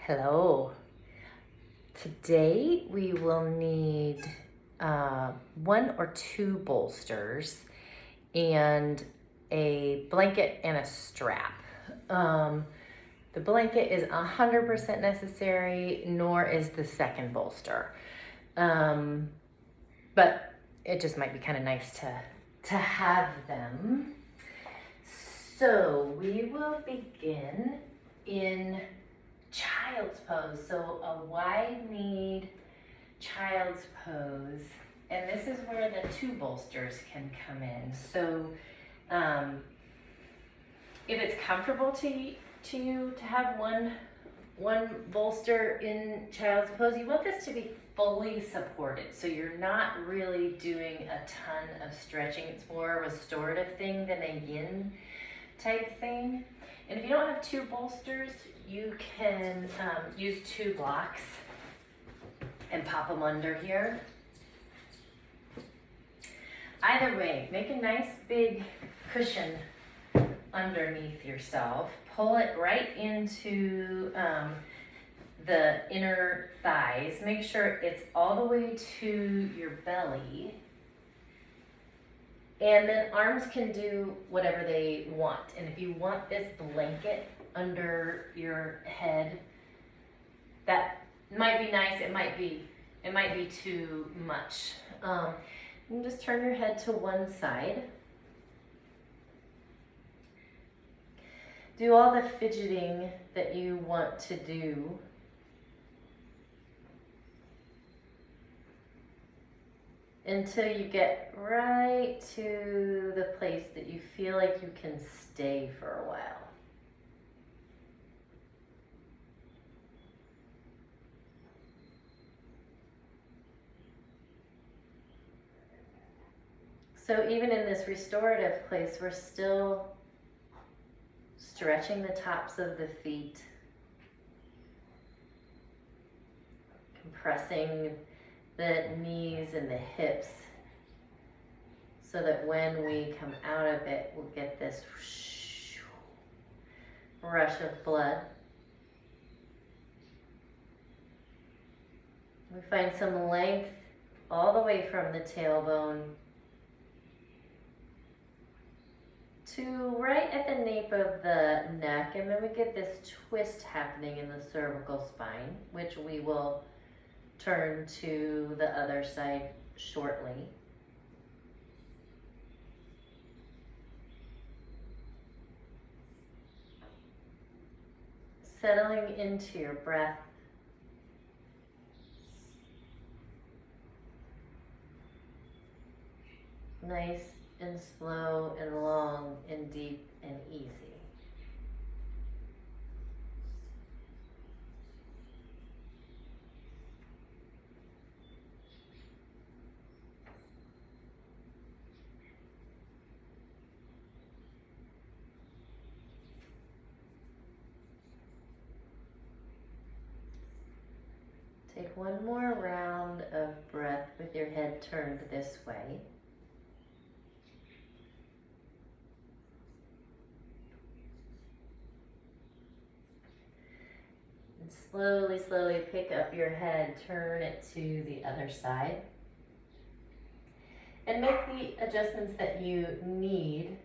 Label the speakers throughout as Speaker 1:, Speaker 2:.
Speaker 1: Hello. Today we will need one or two bolsters and a blanket and a strap. The blanket is 100% necessary, nor is the second bolster. But it just might be kind of nice to have them. So we will begin in child's pose. So a wide kneed child's pose. And this is where the two bolsters can come in. So if it's comfortable to you to have one bolster in child's pose, you want this to be fully supported. So you're not really doing a ton of stretching. It's more a restorative thing than a yin type thing. And if you don't have two bolsters, you can use two blocks and pop them under here. Either way, make a nice big cushion underneath yourself. Pull it right into the inner thighs. Make sure it's all the way to your belly. And then arms can do whatever they want. And if you want this blanket under your head, that might be nice. It might be too much. And just turn your head to one side. Do all the fidgeting that you want to do. Until you get right to the place that you feel like you can stay for a while. So even in this restorative place, we're still stretching the tops of the feet, compressing the knees and the hips, so that when we come out of it, we'll get this rush of blood. We find some length all the way from the tailbone to right at the nape of the neck, and then we get this twist happening in the cervical spine, which we will turn to the other side shortly. Settling into your breath. Nice and slow and long and deep and easy. Take one more round of breath with your head turned this way. And slowly, slowly pick up your head, turn it to the other side. And make the adjustments that you need,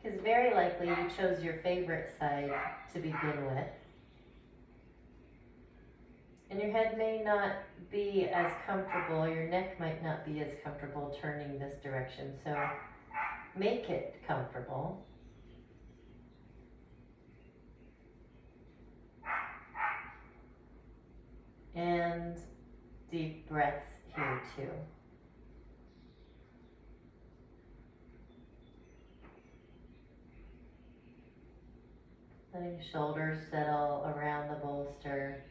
Speaker 1: because very likely you chose your favorite side to begin with. And your head may not be as comfortable, your neck might not be as comfortable turning this direction, so make it comfortable. And deep breaths here too. Letting shoulders settle around the bolster.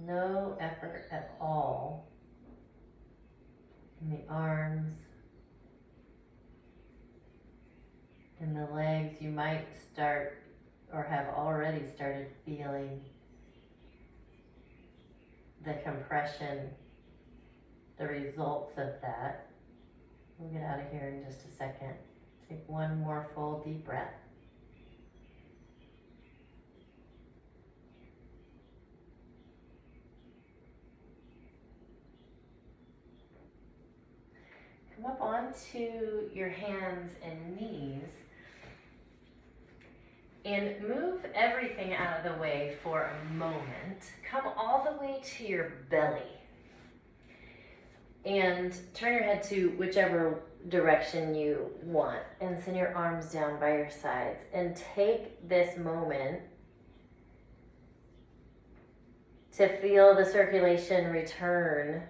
Speaker 1: No effort at all in the arms, in the legs. You might start or have already started feeling the compression, the results of that. We'll get out of here in just a second. Take one more full deep breath. come up onto your hands and knees and move everything out of the way for a moment. Come all the way to your belly and turn your head to whichever direction you want and send your arms down by your sides and take this moment to feel the circulation return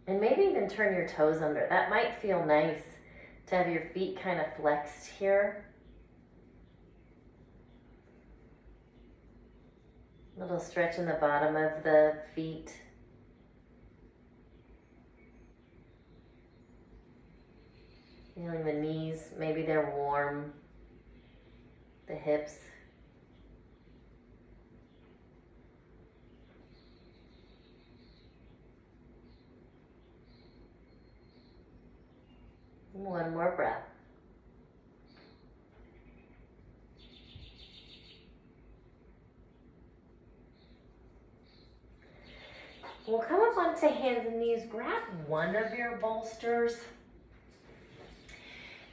Speaker 1: and maybe even turn your toes under. That might feel nice to have your feet kind of flexed here. A little stretch in the bottom of the feet. Feeling the knees, maybe they're warm. The hips. One more breath. We'll come up onto hands and knees. Grab one of your bolsters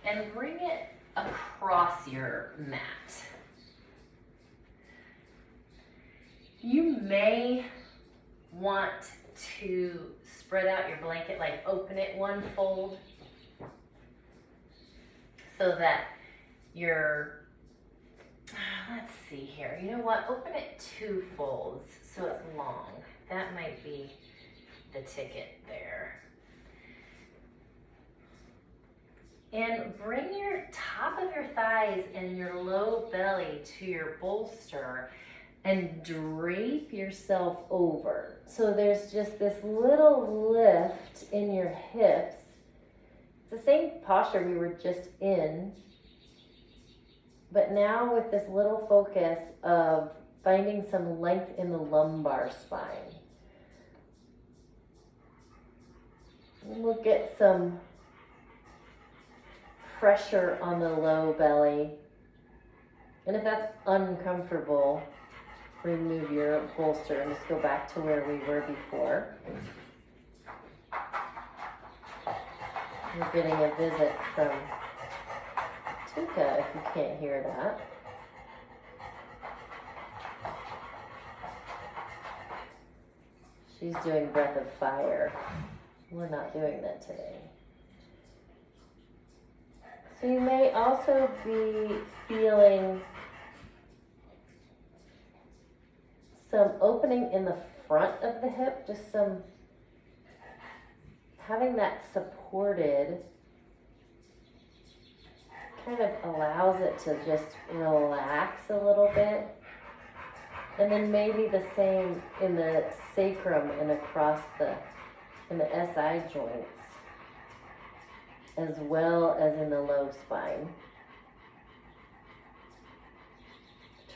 Speaker 1: and bring it across your mat. You may want to spread out your blanket, like open it one fold so that you're, let's see here. You know what? Open it two folds so it's long. That might be the ticket there. And bring your top of your thighs and your low belly to your bolster and drape yourself over. So there's just this little lift in your hips. It's the same posture we were just in, but now with this little focus of finding some length in the lumbar spine. We'll get some pressure on the low belly. And if that's uncomfortable, remove your bolster and just go back to where we were before. We're getting a visit from Tuka if you can't hear that. She's doing breath of fire. We're not doing that today. So you may also be feeling some opening in the front of the hip, just some, having that supported kind of allows it to just relax a little bit. And then maybe the same in the sacrum and across in the SI joints, as well as in the low spine.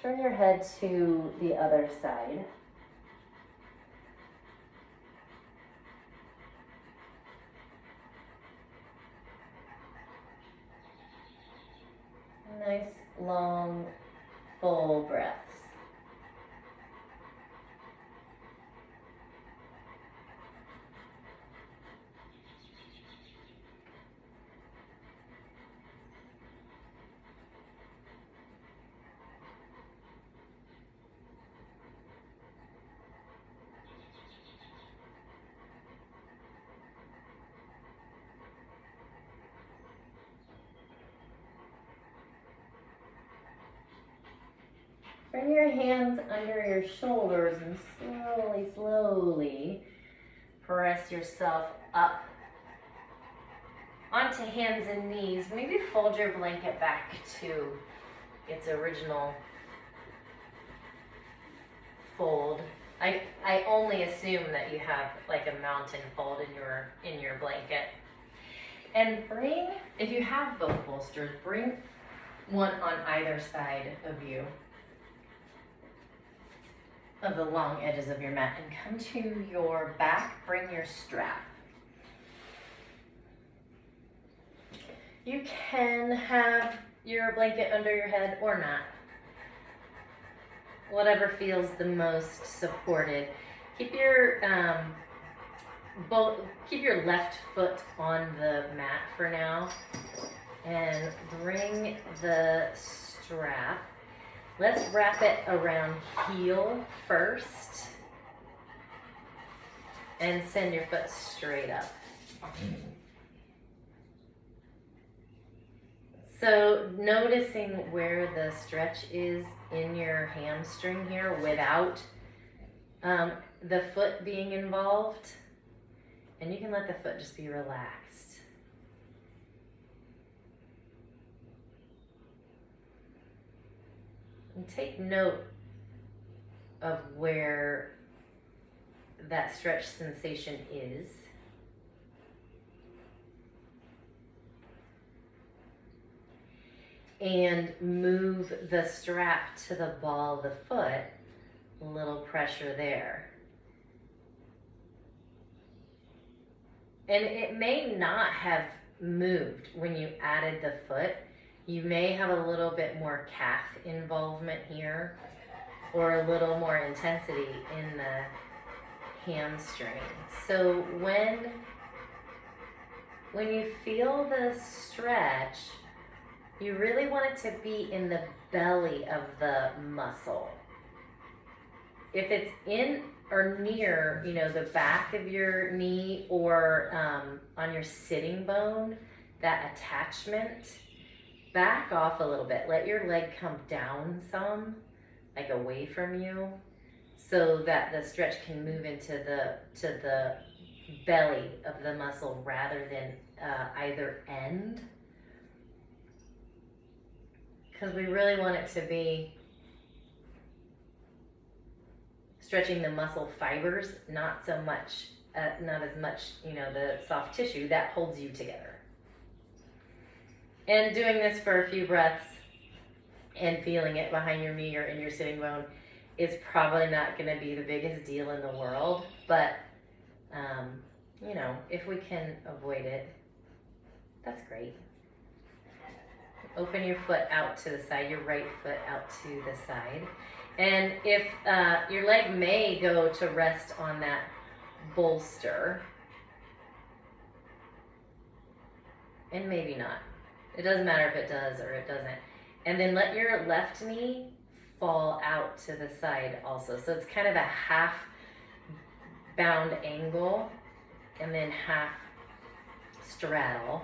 Speaker 1: Turn your head to the other side. Nice, long, full breaths. Bring your hands under your shoulders and slowly, slowly press yourself up onto hands and knees. Maybe fold your blanket back to its original fold. I only assume that you have like a mountain fold in your blanket. And bring, if you have both bolsters, bring one on either side of you, of the long edges of your mat, and come to your back. Bring your strap. You can have your blanket under your head or not. Whatever feels the most supported. Keep your keep your left foot on the mat for now, and bring the strap. Let's wrap it around heel first, and send your foot straight up. So noticing where the stretch is in your hamstring here without the foot being involved, and you can let the foot just be relaxed. And take note of where that stretch sensation is. And move the strap to the ball of the foot, a little pressure there. And it may not have moved when you added the foot. You may have a little bit more calf involvement here, or a little more intensity in the hamstring. So when you feel the stretch, you really want it to be in the belly of the muscle. If it's in or near, the back of your knee, or on your sitting bone, that attachment, back off a little bit. Let your leg come down some, like away from you, so that the stretch can move into the belly of the muscle rather than either end. Because we really want it to be stretching the muscle fibers, not as much, the soft tissue that holds you together. And doing this for a few breaths and feeling it behind your knee or in your sitting bone is probably not going to be the biggest deal in the world, but if we can avoid it, that's great. Open your foot out to the side, your right foot out to the side. And if your leg may go to rest on that bolster, and maybe not. It doesn't matter if it does or it doesn't. And then let your left knee fall out to the side also. So it's kind of a half bound angle and then half straddle.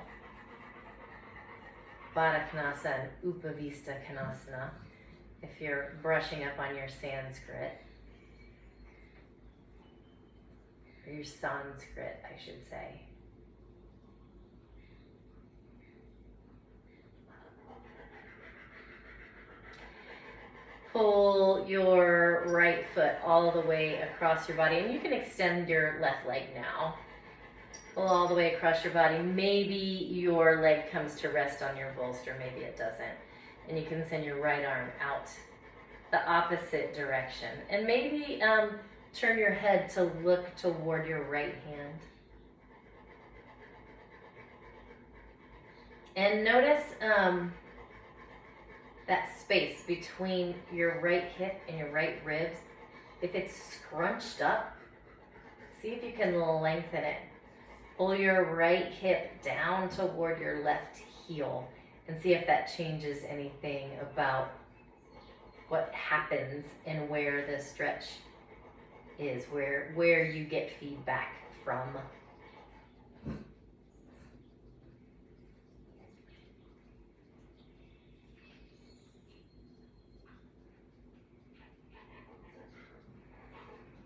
Speaker 1: Baddha Konasana and Upavista Konasana, if you're brushing up on your Sanskrit, or your Sanskrit, I should say. Pull your right foot all the way across your body, and you can extend your left leg now. Pull all the way across your body. Maybe your leg comes to rest on your bolster, maybe it doesn't. And you can send your right arm out the opposite direction. And maybe turn your head to look toward your right hand. And notice that space between your right hip and your right ribs. If it's scrunched up, see if you can lengthen it. Pull your right hip down toward your left heel and see if that changes anything about what happens and where the stretch is, where you get feedback from.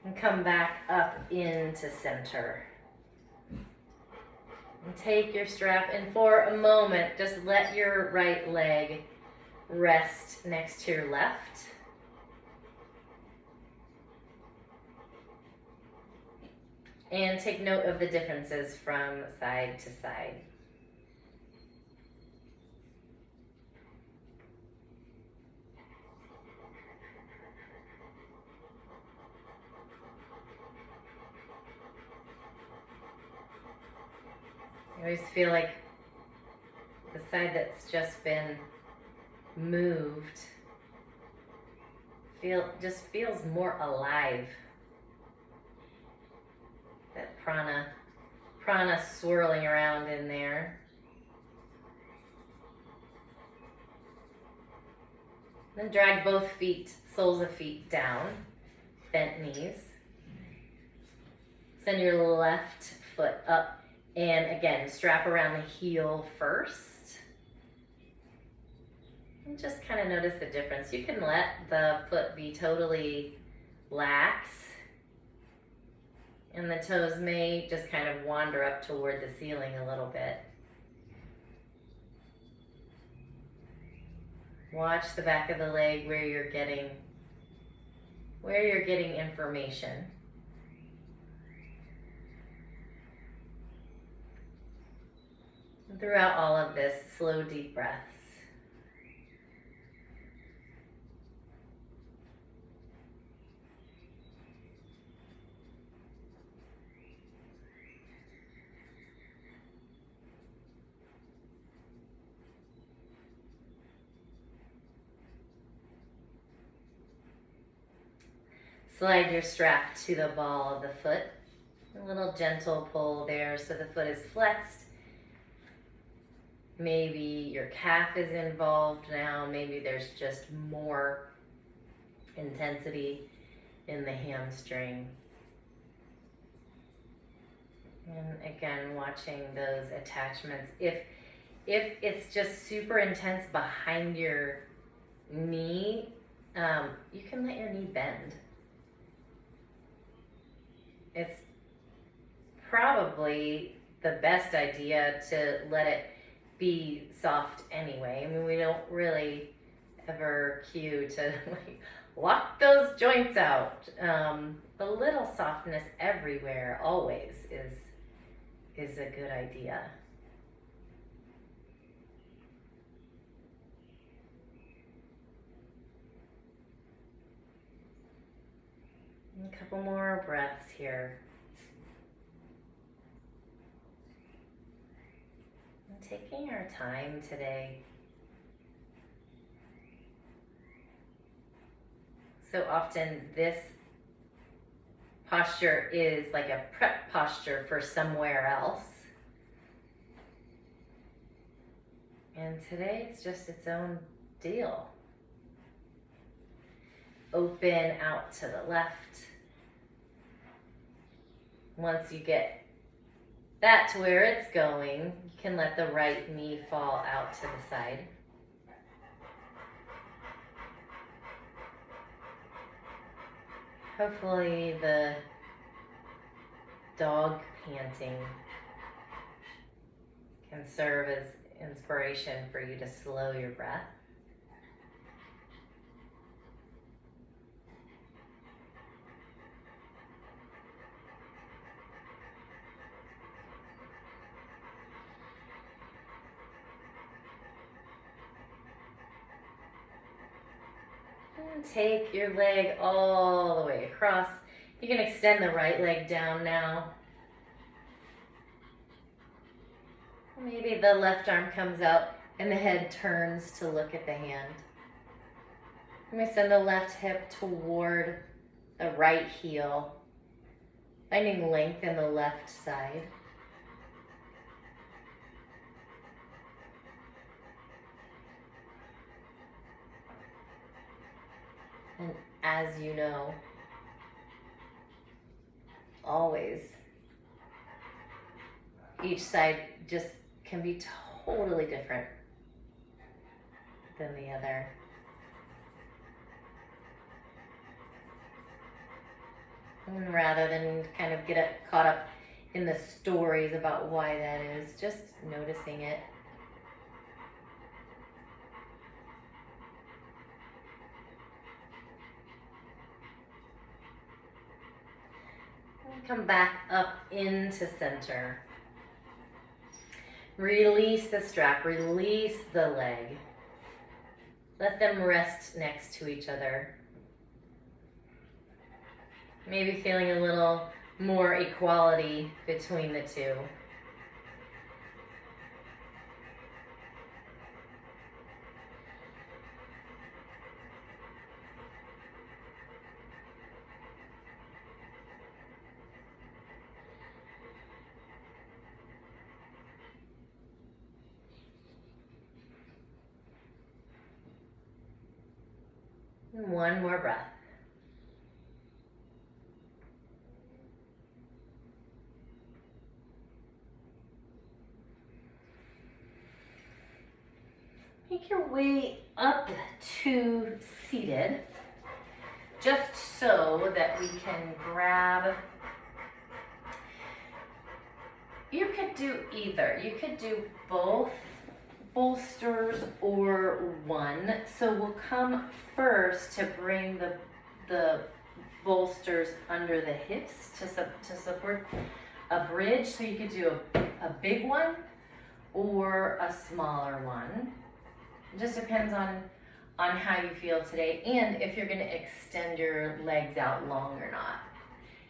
Speaker 1: And come back up into center. And take your strap, and for a moment, just let your right leg rest next to your left. And take note of the differences from side to side. I always feel like the side that's just been moved just feels more alive. that prana swirling around in there. Then drag both feet, soles of feet down, bent knees. Send your left foot up and again, strap around the heel first. And just kind of notice the difference. You can let the foot be totally lax and the toes may just kind of wander up toward the ceiling a little bit. Watch the back of the leg where you're getting information. And throughout all of this, slow, deep breaths. Slide your strap to the ball of the foot. A little gentle pull there so the foot is flexed. Maybe your calf is involved now. Maybe there's just more intensity in the hamstring. And again, watching those attachments. If it's just super intense behind your knee, you can let your knee bend. It's probably the best idea to let it be soft anyway. I mean, we don't really ever cue to like lock those joints out. A little softness everywhere always is a good idea. A couple more breaths here. And taking our time today. So often this posture is like a prep posture for somewhere else. And today it's just its own deal. Open out to the left. Once you get that to where it's going, you can let the right knee fall out to the side. Hopefully the dog panting can serve as inspiration for you to slow your breath. And take your leg all the way across. You can extend the right leg down now. Maybe the left arm comes out and the head turns to look at the hand. I'm going to send the left hip toward the right heel, finding length in the left side. And as you know, always, each side just can be totally different than the other. And rather than kind of get caught up in the stories about why that is, just noticing it. Come back up into center. Release the strap, release the leg. Let them rest next to each other. Maybe feeling a little more equality between the two. And one more breath. Make your way up to seated, just so that we can grab. You could do either. You could do both bolsters or one. So we'll come first to bring the bolsters under the hips to support a bridge. So you could do a big one or a smaller one. It just depends on how you feel today and if you're going to extend your legs out long or not.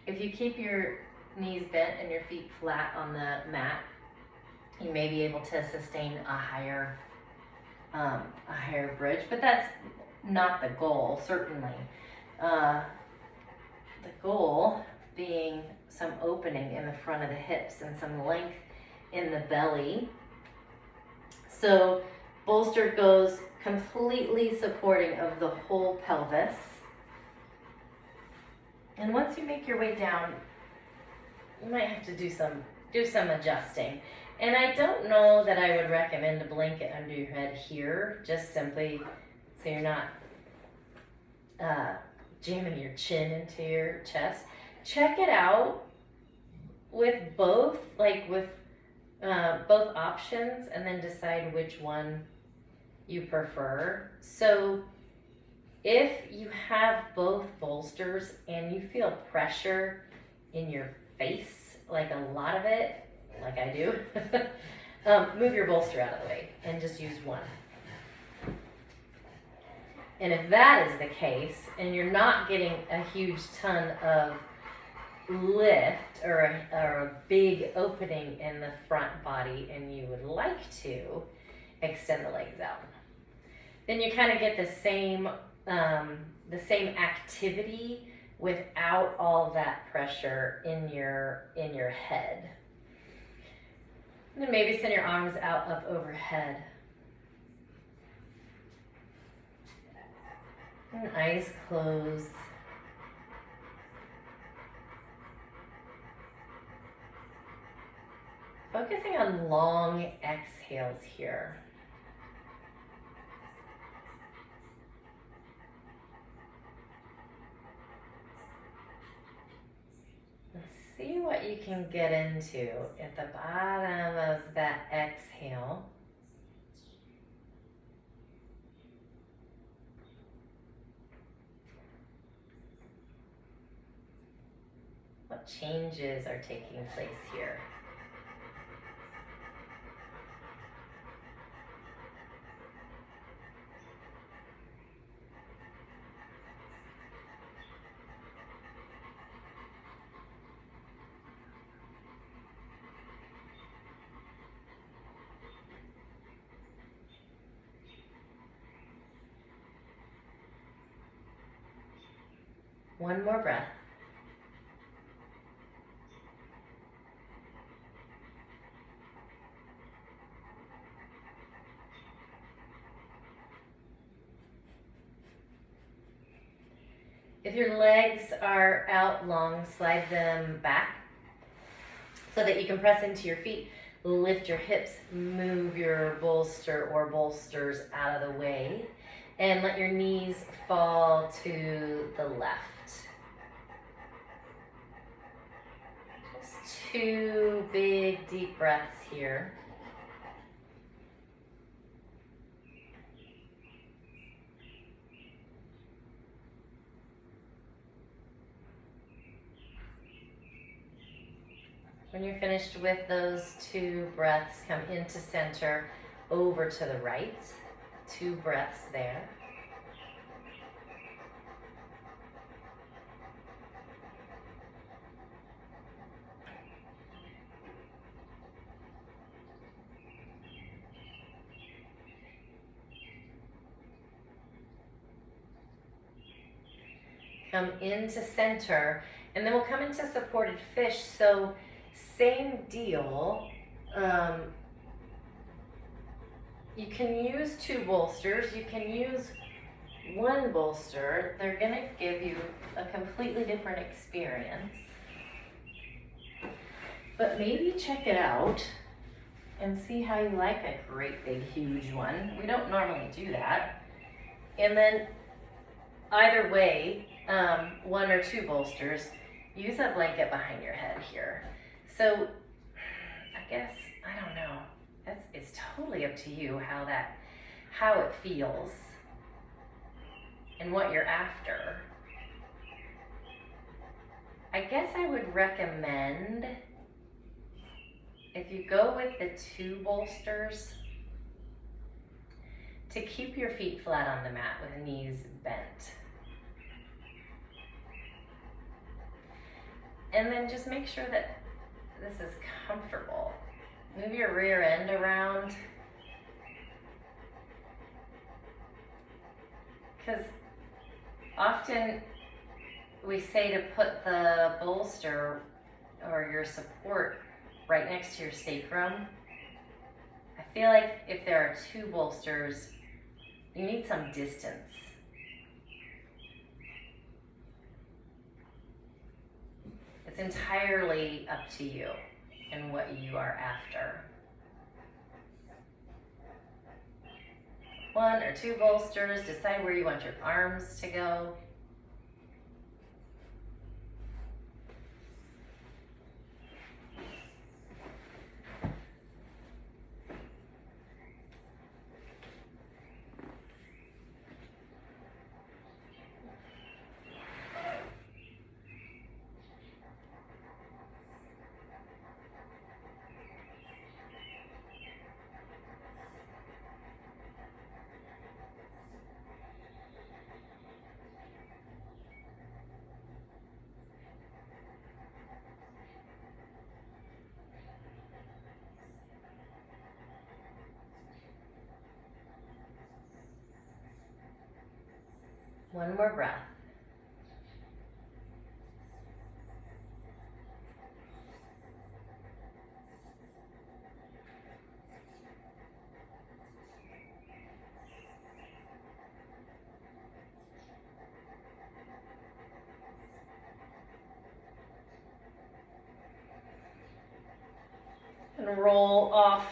Speaker 1: If you keep your knees bent and your feet flat on the mat, you may be able to sustain a higher bridge, but that's not the goal, certainly. The goal being some opening in the front of the hips and some length in the belly. So bolster goes completely supporting of the whole pelvis. And once you make your way down, you might have to do some adjusting. And I don't know that I would recommend a blanket under your head here, just simply so you're not jamming your chin into your chest. Check it out with both, both options, and then decide which one you prefer. So if you have both bolsters and you feel pressure in your face, like a lot of it, like I do, move your bolster out of the way and just use one. And if that is the case, and you're not getting a huge ton of lift or a big opening in the front body, and you would like to extend the legs out, then you kind of get the same activity without all that pressure in your head. And then maybe send your arms out up overhead. And eyes closed. Focusing on long exhales here. Let's see what you can get into at the bottom of that exhale. What changes are taking place here? One more breath. If your legs are out long, slide them back so that you can press into your feet. Lift your hips, move your bolster or bolsters out of the way, and let your knees fall to the left. Just 2 big deep breaths here. When you're finished with those 2 breaths, come into center, over to the right. 2 breaths there. Come into center, and then we'll come into supported fish. So same deal. You can use 2 bolsters. You can use one bolster, they're gonna give you a completely different experience. But maybe check it out and see how you like a great big huge one. We don't normally do that. And then either way, one or two bolsters, use a blanket behind your head here. So I guess, I don't know, it's totally up to you how it feels and what you're after. I guess I would recommend, if you go with the two bolsters, to keep your feet flat on the mat with the knees bent. And then just make sure that this is comfortable. Move your rear end around. Because often we say to put the bolster or your support right next to your sacrum. I feel like if there are two bolsters, you need some distance. It's entirely up to you and what you are after. One or two bolsters, decide where you want your arms to go. One more breath. And roll off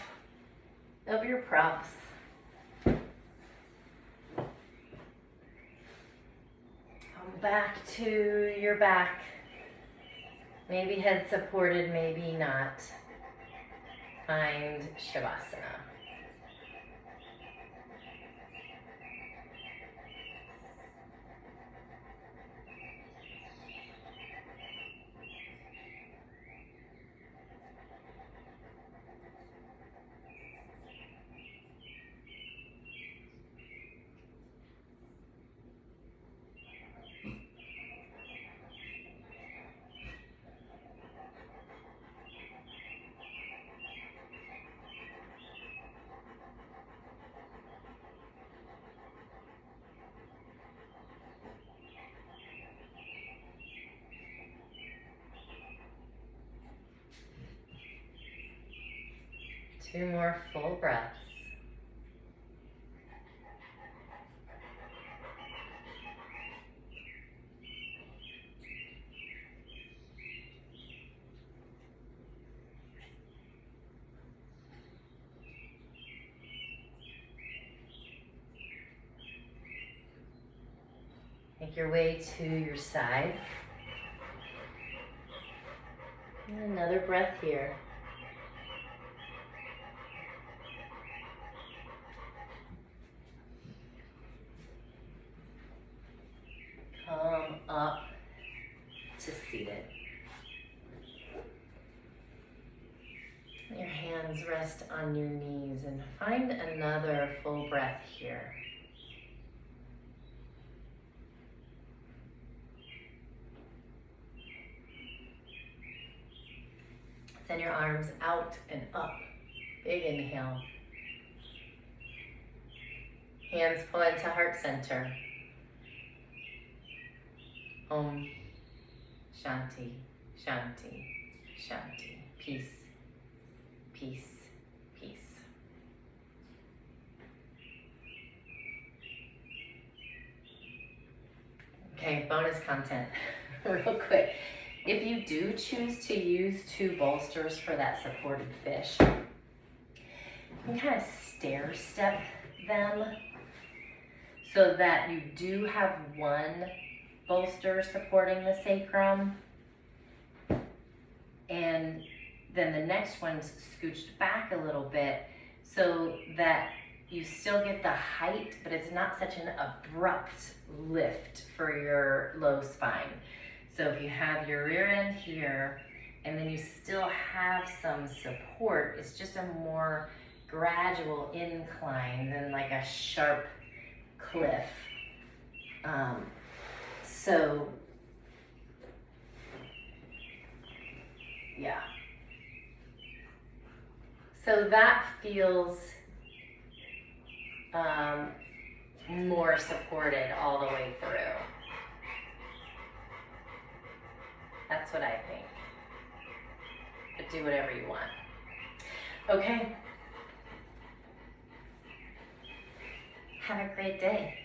Speaker 1: of your props. Back to your back. Maybe head supported, maybe not. Find Shavasana. Two more full breaths. Make your way to your side. And another breath here. Come up to seated. Your hands rest on your knees and find another full breath here. Send your arms out and up. Big inhale. Hands pull into heart center. Om Shanti, Shanti, Shanti. Peace, peace, peace. Okay, bonus content, real quick. If you do choose to use 2 bolsters for that supported fish, you can kind of stair step them so that you do have 1 bolster supporting the sacrum, and then the next one's scooched back a little bit so that you still get the height, but it's not such an abrupt lift for your low spine. So if you have your rear end here, and then you still have some support, it's just a more gradual incline than like a sharp cliff. So, yeah. So that feels more supported all the way through. That's what I think. But do whatever you want. Okay. Have a great day.